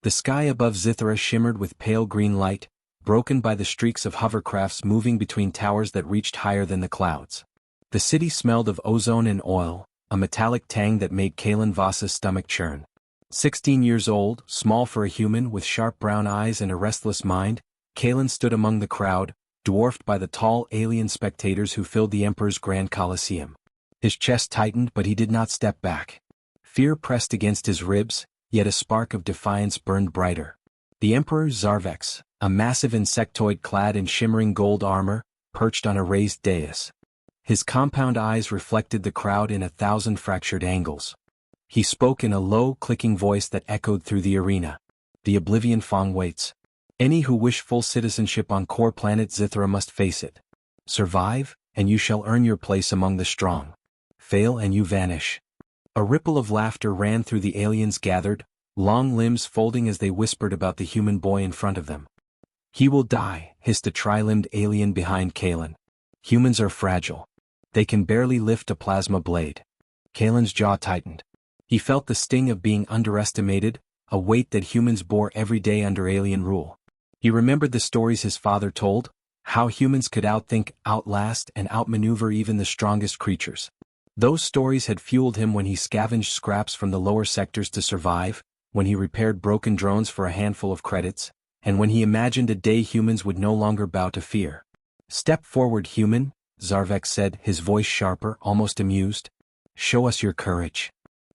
The sky above Zithra shimmered with pale green light, broken by the streaks of hovercrafts moving between towers that reached higher than the clouds. The city smelled of ozone and oil, a metallic tang that made Kalen Voss's stomach churn. 16 years old, small for a human with sharp brown eyes and a restless mind, Kalen stood among the crowd, dwarfed by the tall alien spectators who filled the Emperor's Grand Colosseum. His chest tightened, but he did not step back. Fear pressed against his ribs, yet a spark of defiance burned brighter. The Emperor Zarvex, a massive insectoid clad in shimmering gold armor, perched on a raised dais. His compound eyes reflected the crowd in 1,000 fractured angles. He spoke in a low, clicking voice that echoed through the arena. The Oblivion Fong waits. Any who wish full citizenship on core planet Zithra must face it. Survive, and you shall earn your place among the strong. Fail and you vanish. A ripple of laughter ran through the aliens gathered, long limbs folding as they whispered about the human boy in front of them. He will die, hissed a tri-limbed alien behind Kalen. Humans are fragile. They can barely lift a plasma blade. Kalen's jaw tightened. He felt the sting of being underestimated, a weight that humans bore every day under alien rule. He remembered the stories his father told, how humans could outthink, outlast, and outmaneuver even the strongest creatures. Those stories had fueled him when he scavenged scraps from the lower sectors to survive, when he repaired broken drones for a handful of credits, and when he imagined a day humans would no longer bow to fear. Step forward, human, Zarvex said, his voice sharper, almost amused. Show us your courage.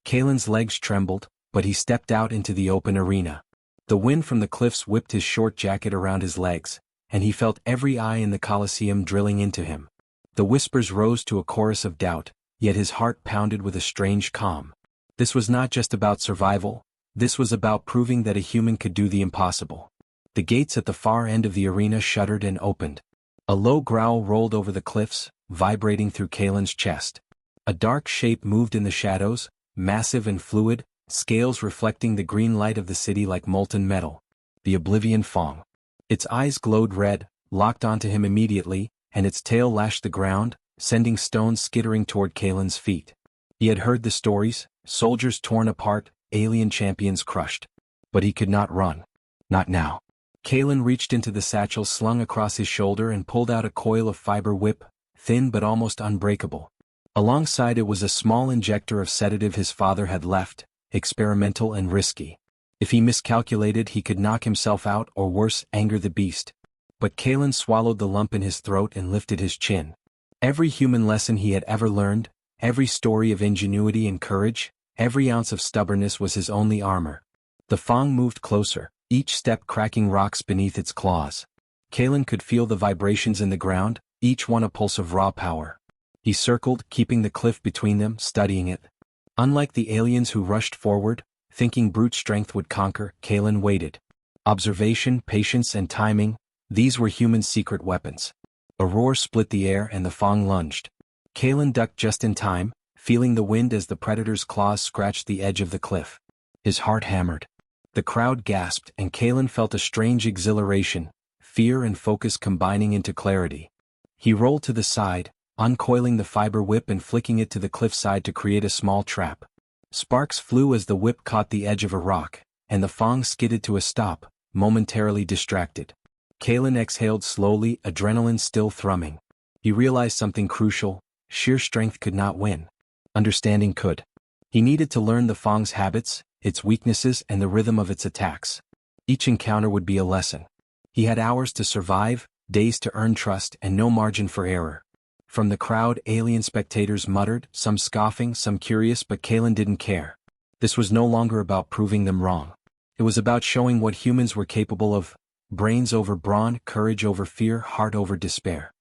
Kalen's legs trembled, but he stepped out into the open arena. The wind from the cliffs whipped his short jacket around his legs, and he felt every eye in the Colosseum drilling into him. The whispers rose to a chorus of doubt, yet his heart pounded with a strange calm. This was not just about survival, this was about proving that a human could do the impossible. The gates at the far end of the arena shuddered and opened. A low growl rolled over the cliffs, vibrating through Kalen's chest. A dark shape moved in the shadows, massive and fluid, scales reflecting the green light of the city like molten metal. The Oblivion Fong. Its eyes glowed red, locked onto him immediately, and its tail lashed the ground, sending stones skittering toward Kalen's feet. He had heard the stories, soldiers torn apart, alien champions crushed. But he could not run. Not now. Kalen reached into the satchel slung across his shoulder and pulled out a coil of fiber whip, thin but almost unbreakable. Alongside it was a small injector of sedative his father had left, experimental and risky. If he miscalculated, he could knock himself out or worse, anger the beast. But Kalen swallowed the lump in his throat and lifted his chin. Every human lesson he had ever learned, every story of ingenuity and courage, every ounce of stubbornness was his only armor. The Fong moved closer, each step cracking rocks beneath its claws. Kalen could feel the vibrations in the ground, each one a pulse of raw power. He circled, keeping the cliff between them, studying it. Unlike the aliens who rushed forward, thinking brute strength would conquer, Kalen waited. Observation, patience, and timing, these were human secret weapons. A roar split the air and the Fong lunged. Kalen ducked just in time, feeling the wind as the predator's claws scratched the edge of the cliff. His heart hammered. The crowd gasped, and Kalen felt a strange exhilaration, fear and focus combining into clarity. He rolled to the side, uncoiling the fiber whip and flicking it to the cliffside to create a small trap. Sparks flew as the whip caught the edge of a rock, and the Fong skidded to a stop, momentarily distracted. Kalen exhaled slowly, adrenaline still thrumming. He realized something crucial: sheer strength could not win. Understanding could. He needed to learn the Fong's habits, its weaknesses, and the rhythm of its attacks. Each encounter would be a lesson. He had hours to survive, days to earn trust, and no margin for error. From the crowd, alien spectators muttered, some scoffing, some curious, but Kalen didn't care. This was no longer about proving them wrong. It was about showing what humans were capable of: brains over brawn, courage over fear, heart over despair.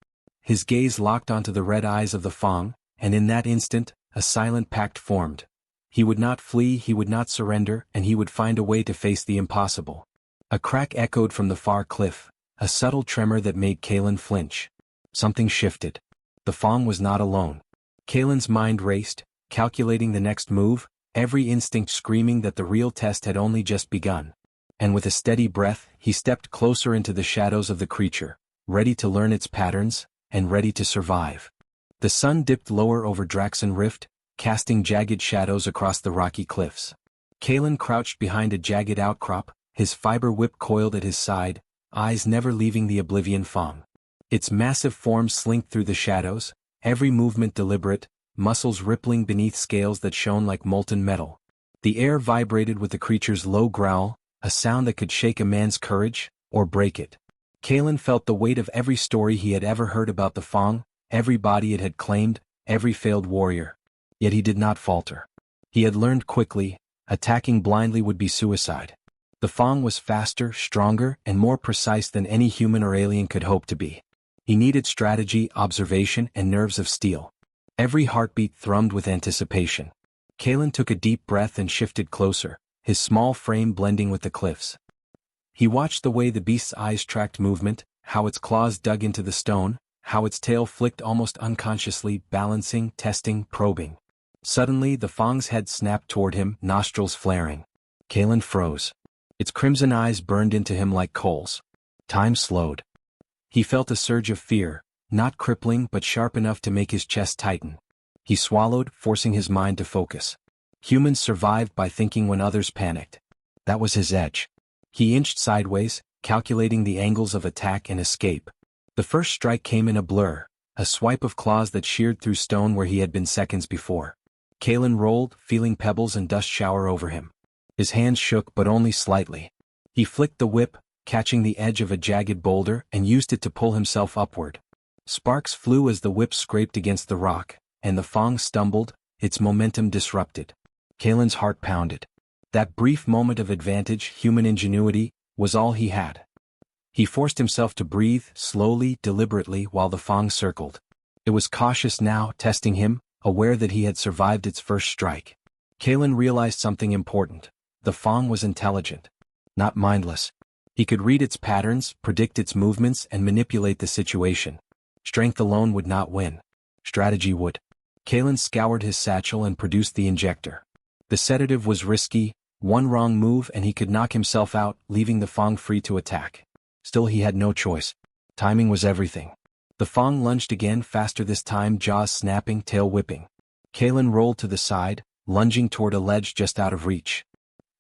His gaze locked onto the red eyes of the Fong, and in that instant, a silent pact formed. He would not flee, he would not surrender, and he would find a way to face the impossible. A crack echoed from the far cliff, a subtle tremor that made Kalen flinch. Something shifted. The Fong was not alone. Kalen's mind raced, calculating the next move, every instinct screaming that the real test had only just begun. And with a steady breath, he stepped closer into the shadows of the creature, ready to learn its patterns, and ready to survive. The sun dipped lower over Draxon Rift, casting jagged shadows across the rocky cliffs. Kalen crouched behind a jagged outcrop, his fiber whip coiled at his side, eyes never leaving the Oblivion Fang. Its massive form slinked through the shadows, every movement deliberate, muscles rippling beneath scales that shone like molten metal. The air vibrated with the creature's low growl, a sound that could shake a man's courage, or break it. Kalen felt the weight of every story he had ever heard about the Fang, every body it had claimed, every failed warrior. Yet he did not falter. He had learned quickly, attacking blindly would be suicide. The Fang was faster, stronger, and more precise than any human or alien could hope to be. He needed strategy, observation, and nerves of steel. Every heartbeat thrummed with anticipation. Kalen took a deep breath and shifted closer, his small frame blending with the cliffs. He watched the way the beast's eyes tracked movement, how its claws dug into the stone, how its tail flicked almost unconsciously, balancing, testing, probing. Suddenly the Fang's head snapped toward him, nostrils flaring. Kalen froze. Its crimson eyes burned into him like coals. Time slowed. He felt a surge of fear, not crippling but sharp enough to make his chest tighten. He swallowed, forcing his mind to focus. Humans survived by thinking when others panicked. That was his edge. He inched sideways, calculating the angles of attack and escape. The first strike came in a blur, a swipe of claws that sheared through stone where he had been seconds before. Kalen rolled, feeling pebbles and dust shower over him. His hands shook but only slightly. He flicked the whip, catching the edge of a jagged boulder, and used it to pull himself upward. Sparks flew as the whip scraped against the rock, and the Fang stumbled, its momentum disrupted. Kalen's heart pounded. That brief moment of advantage, human ingenuity, was all he had. He forced himself to breathe, slowly, deliberately, while the Fang circled. It was cautious now, testing him, aware that he had survived its first strike. Kalen realized something important. The Fang was intelligent. Not mindless. He could read its patterns, predict its movements, and manipulate the situation. Strength alone would not win. Strategy would. Kalen scoured his satchel and produced the injector. The sedative was risky, one wrong move and he could knock himself out, leaving the Fang free to attack. Still he had no choice. Timing was everything. The Fang lunged again, faster this time, jaws snapping, tail whipping. Kalen rolled to the side, lunging toward a ledge just out of reach.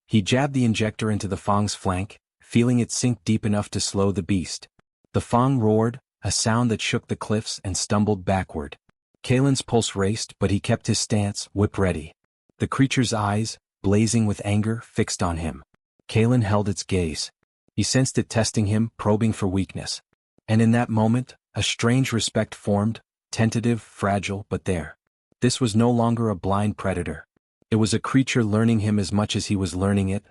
He jabbed the injector into the Fang's flank, feeling it sink deep enough to slow the beast. The Fang roared, a sound that shook the cliffs, and stumbled backward. Kalen's pulse raced, but he kept his stance, whip ready. The creature's eyes, blazing with anger, fixed on him. Kalen held its gaze. He sensed it testing him, probing for weakness. And in that moment, a strange respect formed, tentative, fragile, but there. This was no longer a blind predator. It was a creature learning him as much as he was learning it.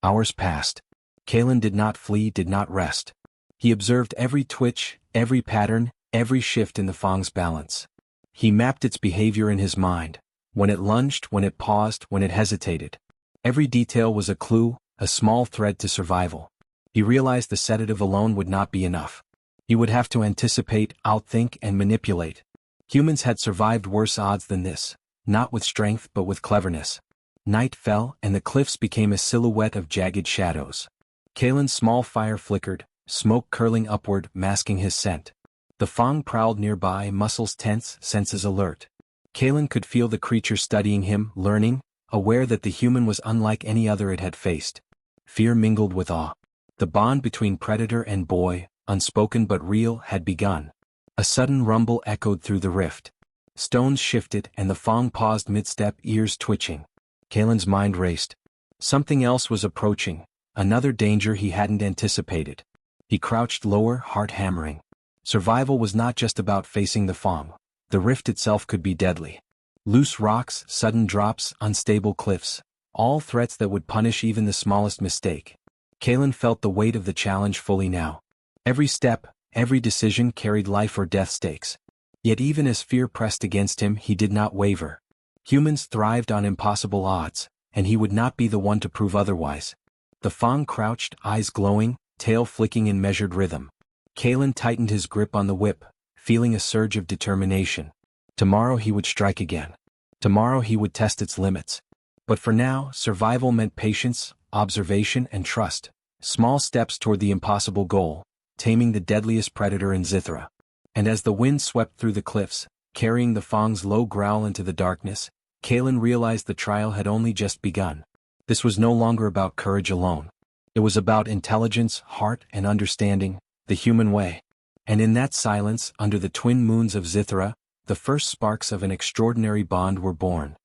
Hours passed. Kalen did not flee, did not rest. He observed every twitch, every pattern, every shift in the Fang's balance. He mapped its behavior in his mind. When it lunged, when it paused, when it hesitated. Every detail was a clue, a small thread to survival. He realized the sedative alone would not be enough. He would have to anticipate, outthink, and manipulate. Humans had survived worse odds than this, not with strength but with cleverness. Night fell, and the cliffs became a silhouette of jagged shadows. Kalen's small fire flickered, smoke curling upward, masking his scent. The Fang prowled nearby, muscles tense, senses alert. Kalen could feel the creature studying him, learning, aware that the human was unlike any other it had faced. Fear mingled with awe. The bond between predator and boy, unspoken but real, had begun. A sudden rumble echoed through the rift. Stones shifted and the Fang paused mid-step, ears twitching. Kalen's mind raced. Something else was approaching, another danger he hadn't anticipated. He crouched lower, heart hammering. Survival was not just about facing the Fang. The rift itself could be deadly. Loose rocks, sudden drops, unstable cliffs. All threats that would punish even the smallest mistake. Kalen felt the weight of the challenge fully now. Every step, every decision carried life or death stakes. Yet even as fear pressed against him, he did not waver. Humans thrived on impossible odds, and he would not be the one to prove otherwise. The Fang crouched, eyes glowing, tail flicking in measured rhythm. Kalen tightened his grip on the whip, feeling a surge of determination. Tomorrow he would strike again. Tomorrow he would test its limits. But for now, survival meant patience, observation, and trust. Small steps toward the impossible goal, taming the deadliest predator in Zithra. And as the wind swept through the cliffs, carrying the Fang's low growl into the darkness, Kalen realized the trial had only just begun. This was no longer about courage alone. It was about intelligence, heart, and understanding, the human way. And in that silence, under the twin moons of Zithra, the first sparks of an extraordinary bond were born.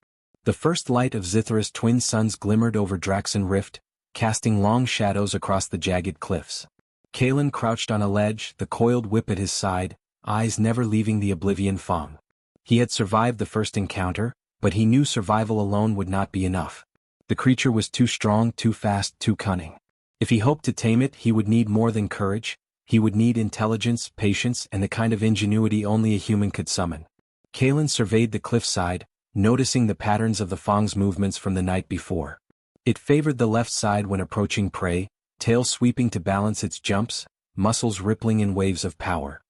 The first light of Zithra's twin suns glimmered over Draxan Rift, casting long shadows across the jagged cliffs. Kalen crouched on a ledge, the coiled whip at his side, eyes never leaving the Oblivion Fong. He had survived the first encounter, but he knew survival alone would not be enough. The creature was too strong, too fast, too cunning. If he hoped to tame it, he would need more than courage. He would need intelligence, patience, and the kind of ingenuity only a human could summon. Kalen surveyed the cliffside, noticing the patterns of the Fong's movements from the night before. It favored the left side when approaching prey, tail sweeping to balance its jumps, muscles rippling in waves of power.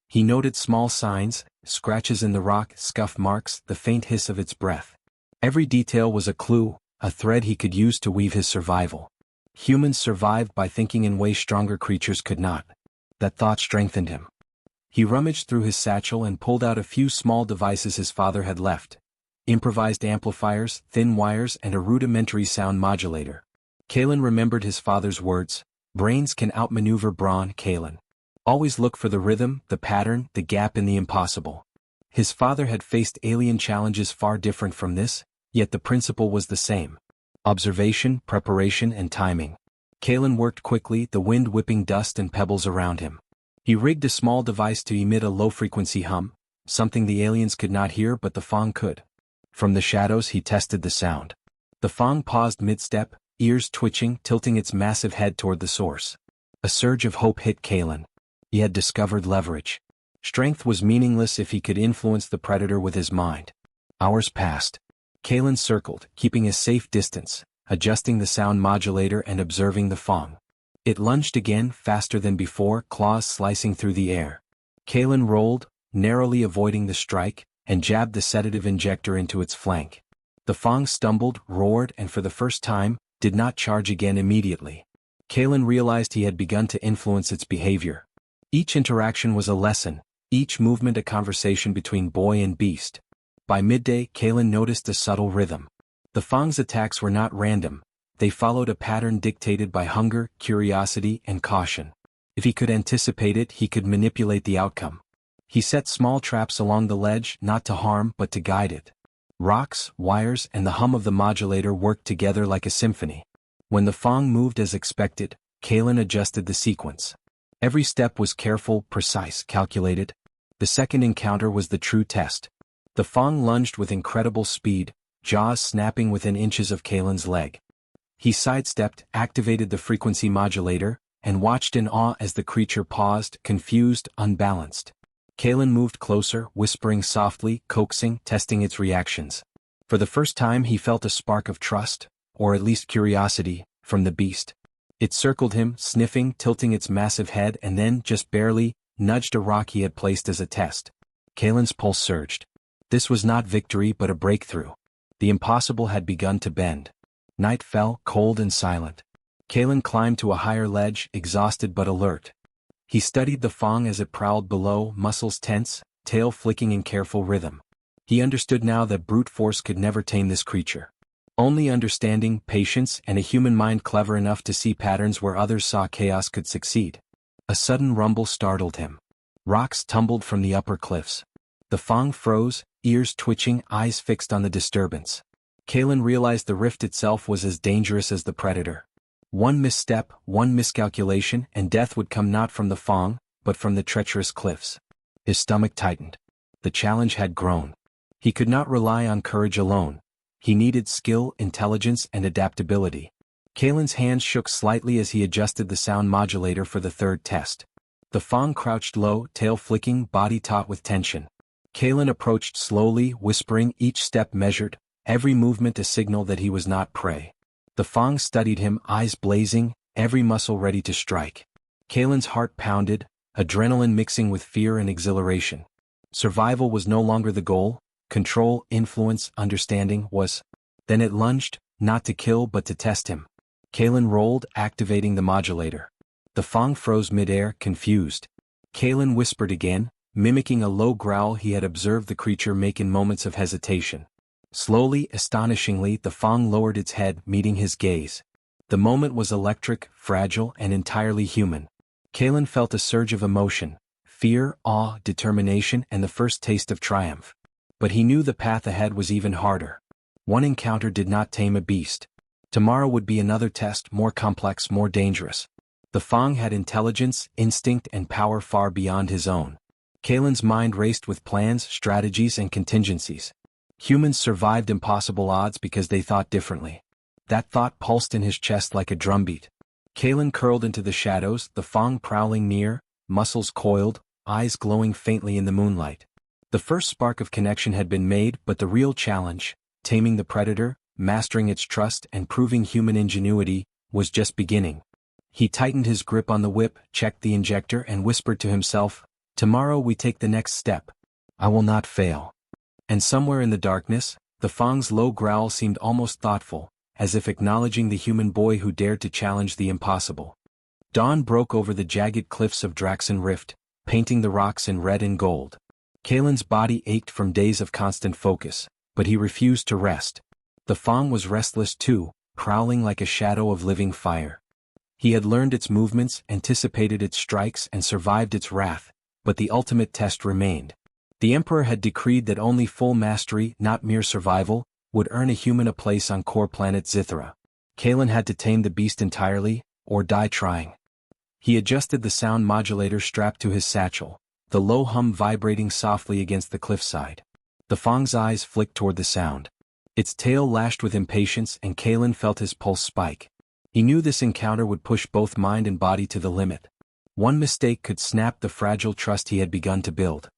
He noted small signs, scratches in the rock, scuff marks, the faint hiss of its breath. Every detail was a clue, a thread he could use to weave his survival. Humans survived by thinking in ways stronger creatures could not. That thought strengthened him. He rummaged through his satchel and pulled out a few small devices his father had left. Improvised amplifiers, thin wires, and a rudimentary sound modulator. Kalen remembered his father's words, "Brains can outmaneuver brawn, Kalen. Always look for the rhythm, the pattern, the gap in the impossible." His father had faced alien challenges far different from this, yet the principle was the same. Observation, preparation, and timing. Kalen worked quickly, the wind whipping dust and pebbles around him. He rigged a small device to emit a low-frequency hum, something the aliens could not hear but the Fong could. From the shadows he tested the sound. The Fong paused mid-step, ears twitching, tilting its massive head toward the source. A surge of hope hit Kalen. He had discovered leverage. Strength was meaningless if he could influence the predator with his mind. Hours passed. Kalen circled, keeping a safe distance, adjusting the sound modulator and observing the Fong. It lunged again, faster than before, claws slicing through the air. Kalen rolled, narrowly avoiding the strike, and jabbed the sedative injector into its flank. The Fong stumbled, roared, and for the first time, did not charge again immediately. Kalen realized he had begun to influence its behavior. Each interaction was a lesson, each movement a conversation between boy and beast. By midday, Kalen noticed a subtle rhythm. The Fong's attacks were not random, they followed a pattern dictated by hunger, curiosity, and caution. If he could anticipate it, he could manipulate the outcome. He set small traps along the ledge, not to harm but to guide it. Rocks, wires, and the hum of the modulator worked together like a symphony. When the Fong moved as expected, Kalen adjusted the sequence. Every step was careful, precise, calculated. The second encounter was the true test. The Fong lunged with incredible speed, jaws snapping within inches of Kalen's leg. He sidestepped, activated the frequency modulator, and watched in awe as the creature paused, confused, unbalanced. Kalen moved closer, whispering softly, coaxing, testing its reactions. For the first time he felt a spark of trust, or at least curiosity, from the beast. It circled him, sniffing, tilting its massive head and then, just barely, nudged a rock he had placed as a test. Kalen's pulse surged. This was not victory but a breakthrough. The impossible had begun to bend. Night fell, cold and silent. Kalen climbed to a higher ledge, exhausted but alert. He studied the Fong as it prowled below, muscles tense, tail flicking in careful rhythm. He understood now that brute force could never tame this creature. Only understanding, patience, and a human mind clever enough to see patterns where others saw chaos could succeed. A sudden rumble startled him. Rocks tumbled from the upper cliffs. The Fong froze, ears twitching, eyes fixed on the disturbance. Kalen realized the rift itself was as dangerous as the predator. One misstep, one miscalculation, and death would come not from the Fong, but from the treacherous cliffs. His stomach tightened. The challenge had grown. He could not rely on courage alone. He needed skill, intelligence, and adaptability. Kalen's hands shook slightly as he adjusted the sound modulator for the third test. The Fong crouched low, tail flicking, body taut with tension. Kalen approached slowly, whispering, each step measured, every movement a signal that he was not prey. The Fong studied him, eyes blazing, every muscle ready to strike. Kalen's heart pounded, adrenaline mixing with fear and exhilaration. Survival was no longer the goal, control, influence, understanding was. Then it lunged, not to kill but to test him. Kalen rolled, activating the modulator. The Fong froze midair, confused. Kalen whispered again, mimicking a low growl he had observed the creature make in moments of hesitation. Slowly, astonishingly, the Fong lowered its head, meeting his gaze. The moment was electric, fragile, and entirely human. Kalen felt a surge of emotion, fear, awe, determination, and the first taste of triumph. But he knew the path ahead was even harder. One encounter did not tame a beast. Tomorrow would be another test, more complex, more dangerous. The Fang had intelligence, instinct, and power far beyond his own. Kalen's mind raced with plans, strategies, and contingencies. Humans survived impossible odds because they thought differently. That thought pulsed in his chest like a drumbeat. Kalen curled into the shadows, the Fang prowling near, muscles coiled, eyes glowing faintly in the moonlight. The first spark of connection had been made, but the real challenge, taming the predator, mastering its trust, and proving human ingenuity, was just beginning. He tightened his grip on the whip, checked the injector, and whispered to himself, "Tomorrow we take the next step. I will not fail." And somewhere in the darkness, the Fang's low growl seemed almost thoughtful, as if acknowledging the human boy who dared to challenge the impossible. Dawn broke over the jagged cliffs of Draxon Rift, painting the rocks in red and gold. Kalen's body ached from days of constant focus, but he refused to rest. The Fang was restless too, prowling like a shadow of living fire. He had learned its movements, anticipated its strikes, and survived its wrath, but the ultimate test remained. The Emperor had decreed that only full mastery, not mere survival, would earn a human a place on core planet Zithra. Kalen had to tame the beast entirely, or die trying. He adjusted the sound modulator strapped to his satchel, the low hum vibrating softly against the cliffside. The Fang's eyes flicked toward the sound. Its tail lashed with impatience, and Kalen felt his pulse spike. He knew this encounter would push both mind and body to the limit. One mistake could snap the fragile trust he had begun to build.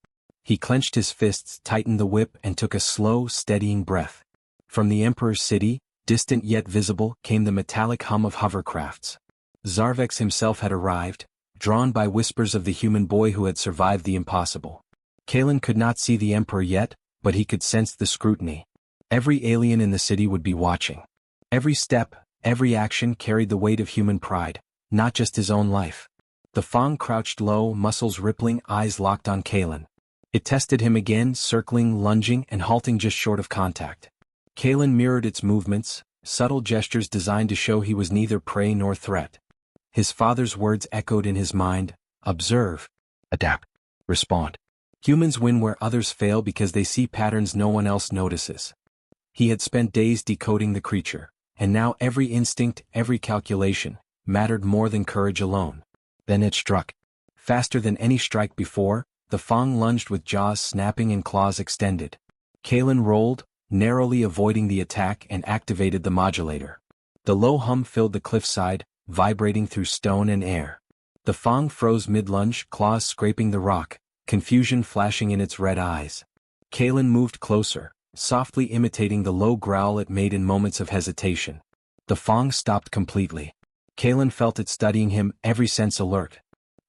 He clenched his fists, tightened the whip, and took a slow, steadying breath. From the Emperor's city, distant yet visible, came the metallic hum of hovercrafts. Zarvex himself had arrived, drawn by whispers of the human boy who had survived the impossible. Kalen could not see the Emperor yet, but he could sense the scrutiny. Every alien in the city would be watching. Every step, every action carried the weight of human pride, not just his own life. The Fang crouched low, muscles rippling, eyes locked on Kalen. It tested him again, circling, lunging, and halting just short of contact. Kalen mirrored its movements, subtle gestures designed to show he was neither prey nor threat. His father's words echoed in his mind: observe, adapt, respond. Humans win where others fail because they see patterns no one else notices. He had spent days decoding the creature, and now every instinct, every calculation, mattered more than courage alone. Then it struck. Faster than any strike before, the Fang lunged with jaws snapping and claws extended. Kalen rolled, narrowly avoiding the attack, and activated the modulator. The low hum filled the cliffside, vibrating through stone and air. The Fang froze mid-lunge, claws scraping the rock, confusion flashing in its red eyes. Kalen moved closer, softly imitating the low growl it made in moments of hesitation. The Fang stopped completely. Kalen felt it studying him, every sense alert.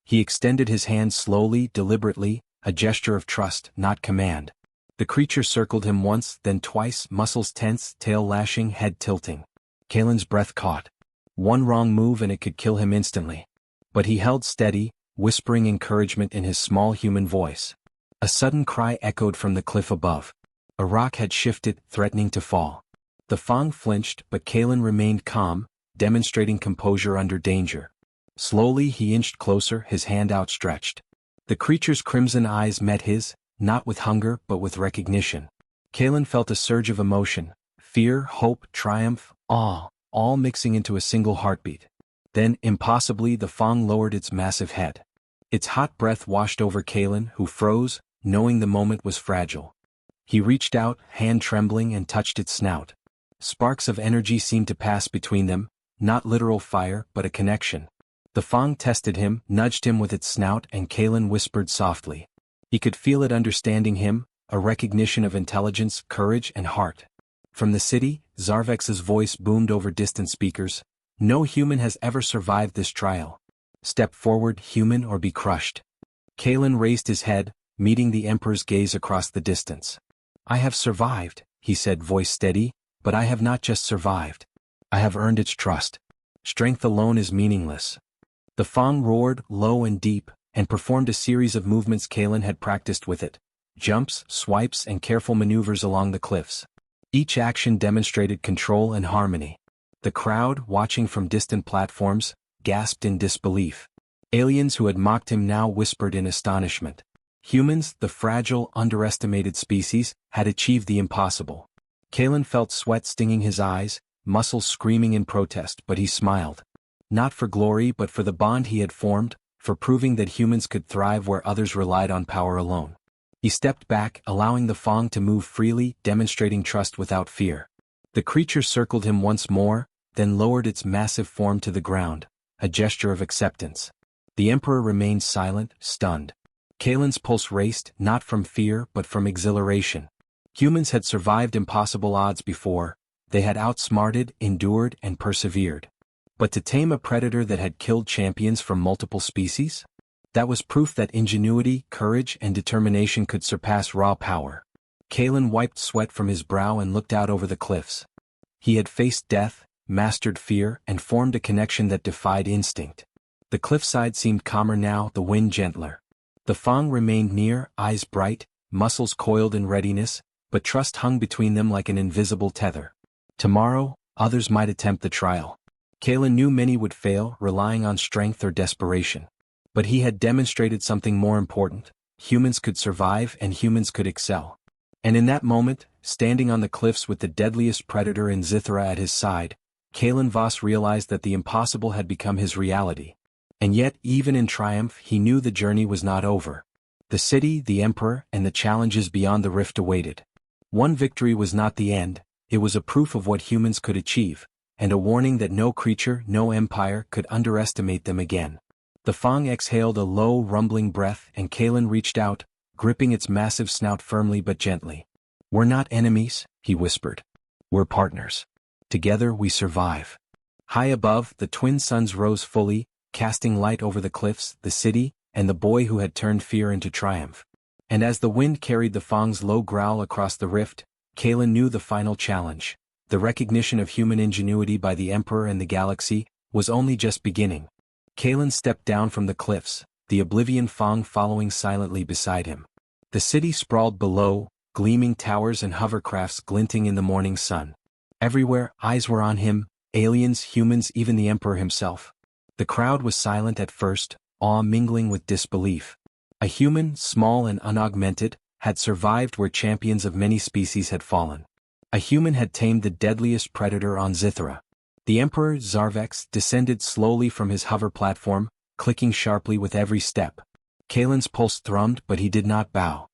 He extended his hand slowly, deliberately, a gesture of trust, not command. The creature circled him once, then twice, muscles tense, tail lashing, head tilting. Kalen's breath caught. One wrong move and it could kill him instantly. But he held steady, whispering encouragement in his small human voice. A sudden cry echoed from the cliff above. A rock had shifted, threatening to fall. The Fang flinched, but Kalen remained calm, demonstrating composure under danger. Slowly he inched closer, his hand outstretched. The creature's crimson eyes met his, not with hunger but with recognition. Kalen felt a surge of emotion, fear, hope, triumph, awe, all mixing into a single heartbeat. Then, impossibly, the Fang lowered its massive head. Its hot breath washed over Kalen, who froze, knowing the moment was fragile. He reached out, hand trembling, and touched its snout. Sparks of energy seemed to pass between them, not literal fire, but a connection. The Fang tested him, nudged him with its snout, and Kalen whispered softly. He could feel it understanding him, a recognition of intelligence, courage, and heart. From the city, Zarvex's voice boomed over distant speakers. No human has ever survived this trial. Step forward, human, or be crushed. Kalen raised his head, meeting the Emperor's gaze across the distance. I have survived, he said, voice steady, but I have not just survived. I have earned its trust. Strength alone is meaningless. The Fang roared, low and deep, and performed a series of movements Kalen had practiced with it. Jumps, swipes, and careful maneuvers along the cliffs. Each action demonstrated control and harmony. The crowd, watching from distant platforms, gasped in disbelief. Aliens who had mocked him now whispered in astonishment. Humans, the fragile, underestimated species, had achieved the impossible. Kalen felt sweat stinging his eyes, muscles screaming in protest, but he smiled. Not for glory but for the bond he had formed, for proving that humans could thrive where others relied on power alone. He stepped back, allowing the Fong to move freely, demonstrating trust without fear. The creature circled him once more, then lowered its massive form to the ground, a gesture of acceptance. The Emperor remained silent, stunned. Kalen's pulse raced, not from fear but from exhilaration. Humans had survived impossible odds before, they had outsmarted, endured, and persevered. But to tame a predator that had killed champions from multiple species? That was proof that ingenuity, courage, and determination could surpass raw power. Kalen wiped sweat from his brow and looked out over the cliffs. He had faced death, mastered fear, and formed a connection that defied instinct. The cliffside seemed calmer now, the wind gentler. The Fong remained near, eyes bright, muscles coiled in readiness, but trust hung between them like an invisible tether. Tomorrow, others might attempt the trial. Kalen knew many would fail, relying on strength or desperation. But he had demonstrated something more important: humans could survive and humans could excel. And in that moment, standing on the cliffs with the deadliest predator in Zithra at his side, Kalen Voss realized that the impossible had become his reality. And yet, even in triumph, he knew the journey was not over. The city, the Emperor, and the challenges beyond the rift awaited. One victory was not the end, it was a proof of what humans could achieve, and a warning that no creature, no empire, could underestimate them again. The Fong exhaled a low, rumbling breath, and Kalen reached out, gripping its massive snout firmly but gently. "We're not enemies," he whispered. "We're partners. Together we survive." High above, the twin suns rose fully, casting light over the cliffs, the city, and the boy who had turned fear into triumph. And as the wind carried the Fong's low growl across the rift, Kalen knew the final challenge. The recognition of human ingenuity by the Emperor and the galaxy was only just beginning. Kalen stepped down from the cliffs, the Oblivion Fong following silently beside him. The city sprawled below, gleaming towers and hovercrafts glinting in the morning sun. Everywhere, eyes were on him, aliens, humans, even the Emperor himself. The crowd was silent at first, awe mingling with disbelief. A human, small and unaugmented, had survived where champions of many species had fallen. A human had tamed the deadliest predator on Zithra. The Emperor, Zarvex, descended slowly from his hover platform, clicking sharply with every step. Kalen's pulse thrummed, but he did not bow.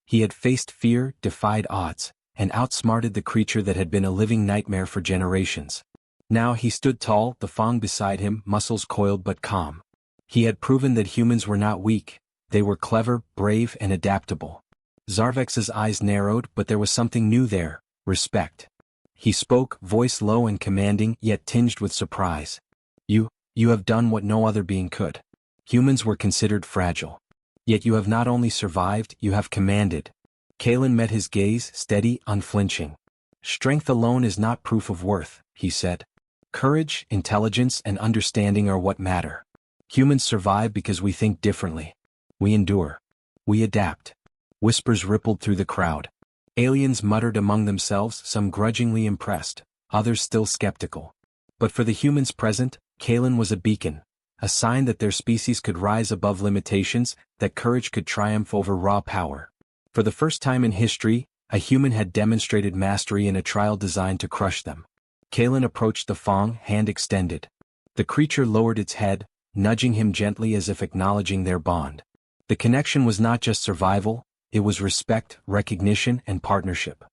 He had faced fear, defied odds, and outsmarted the creature that had been a living nightmare for generations. Now he stood tall, the Fong beside him, muscles coiled but calm. He had proven that humans were not weak, they were clever, brave, and adaptable. Zarvex's eyes narrowed, but there was something new there: respect. He spoke, voice low and commanding, yet tinged with surprise. You have done what no other being could. Humans were considered fragile. Yet you have not only survived, you have commanded." Kalen met his gaze, steady, unflinching. "Strength alone is not proof of worth," he said. "Courage, intelligence, and understanding are what matter. Humans survive because we think differently. We endure. We adapt." Whispers rippled through the crowd. Aliens muttered among themselves, some grudgingly impressed, others still skeptical. But for the humans present, Kalen was a beacon, a sign that their species could rise above limitations, that courage could triumph over raw power. For the first time in history, a human had demonstrated mastery in a trial designed to crush them. Kalen approached the Fong, hand extended. The creature lowered its head, nudging him gently as if acknowledging their bond. The connection was not just survival, it was respect, recognition, and partnership.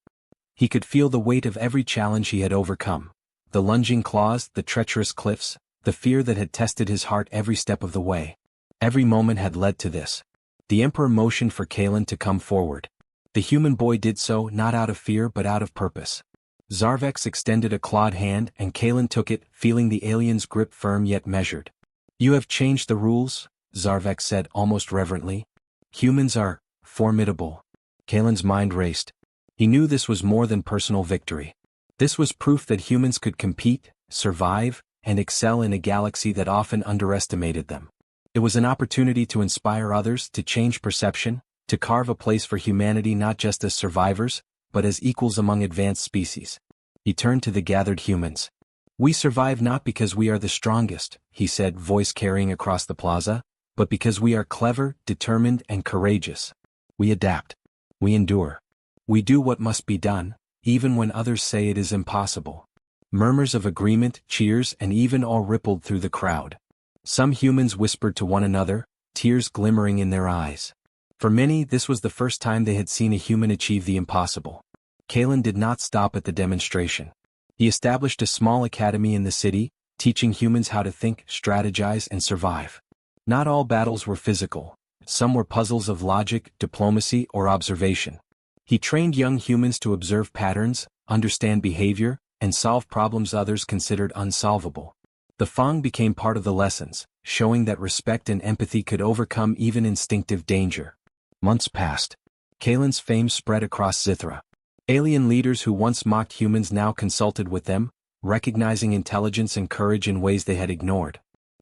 He could feel the weight of every challenge he had overcome. The lunging claws, the treacherous cliffs, the fear that had tested his heart every step of the way. Every moment had led to this. The Emperor motioned for Kalen to come forward. The human boy did so, not out of fear but out of purpose. Zarvex extended a clawed hand, and Kalen took it, feeling the alien's grip firm yet measured. "You have changed the rules," Zarvex said almost reverently. "Humans are formidable." Kalen's mind raced. He knew this was more than personal victory. This was proof that humans could compete, survive, and excel in a galaxy that often underestimated them. It was an opportunity to inspire others, to change perception, to carve a place for humanity not just as survivors, but as equals among advanced species. He turned to the gathered humans. We survive not because we are the strongest, he said, voice carrying across the plaza, but because we are clever, determined, and courageous. We adapt. We endure. We do what must be done, even when others say it is impossible. Murmurs of agreement, cheers, and even awe rippled through the crowd. Some humans whispered to one another, tears glimmering in their eyes. For many, this was the first time they had seen a human achieve the impossible. Kalen did not stop at the demonstration. He established a small academy in the city, teaching humans how to think, strategize, and survive. Not all battles were physical. Some were puzzles of logic, diplomacy, or observation. He trained young humans to observe patterns, understand behavior, and solve problems others considered unsolvable. The Fang became part of the lessons, showing that respect and empathy could overcome even instinctive danger. Months passed. Kalen's fame spread across Zithra. Alien leaders who once mocked humans now consulted with them, recognizing intelligence and courage in ways they had ignored.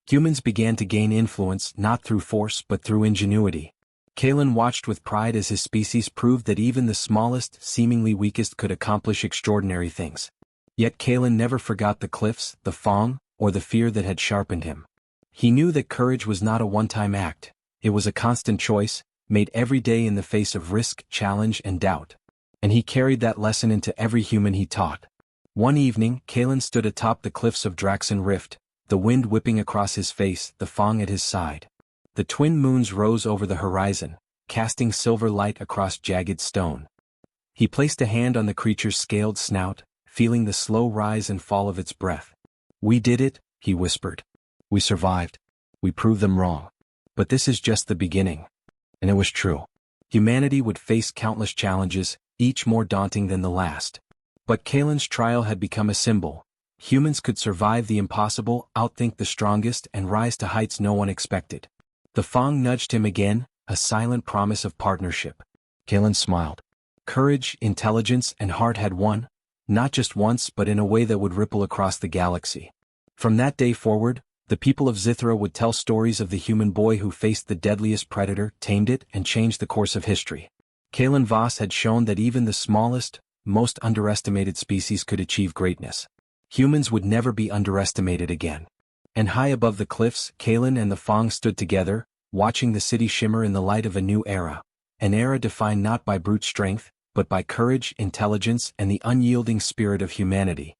Humans began to gain influence not through force but through ingenuity. Kalen watched with pride as his species proved that even the smallest, seemingly weakest could accomplish extraordinary things. Yet Kalen never forgot the cliffs, the Fang, or the fear that had sharpened him. He knew that courage was not a one-time act. It was a constant choice, made every day in the face of risk, challenge, and doubt. And he carried that lesson into every human he taught. One evening, Kalen stood atop the cliffs of Draxon Rift, the wind whipping across his face, the Fang at his side. The twin moons rose over the horizon, casting silver light across jagged stone. He placed a hand on the creature's scaled snout, feeling the slow rise and fall of its breath. "We did it," he whispered. "We survived. We proved them wrong. But this is just the beginning." And it was true. Humanity would face countless challenges, each more daunting than the last. But Kalen's trial had become a symbol. Humans could survive the impossible, outthink the strongest, and rise to heights no one expected. The Fang nudged him again, a silent promise of partnership. Kalen smiled. Courage, intelligence, and heart had won, not just once but in a way that would ripple across the galaxy. From that day forward, the people of Zithra would tell stories of the human boy who faced the deadliest predator, tamed it, and changed the course of history. Kalen Voss had shown that even the smallest, most underestimated species could achieve greatness. Humans would never be underestimated again. And high above the cliffs, Kalen and the Fang stood together, watching the city shimmer in the light of a new era. An era defined not by brute strength, but by courage, intelligence, and the unyielding spirit of humanity.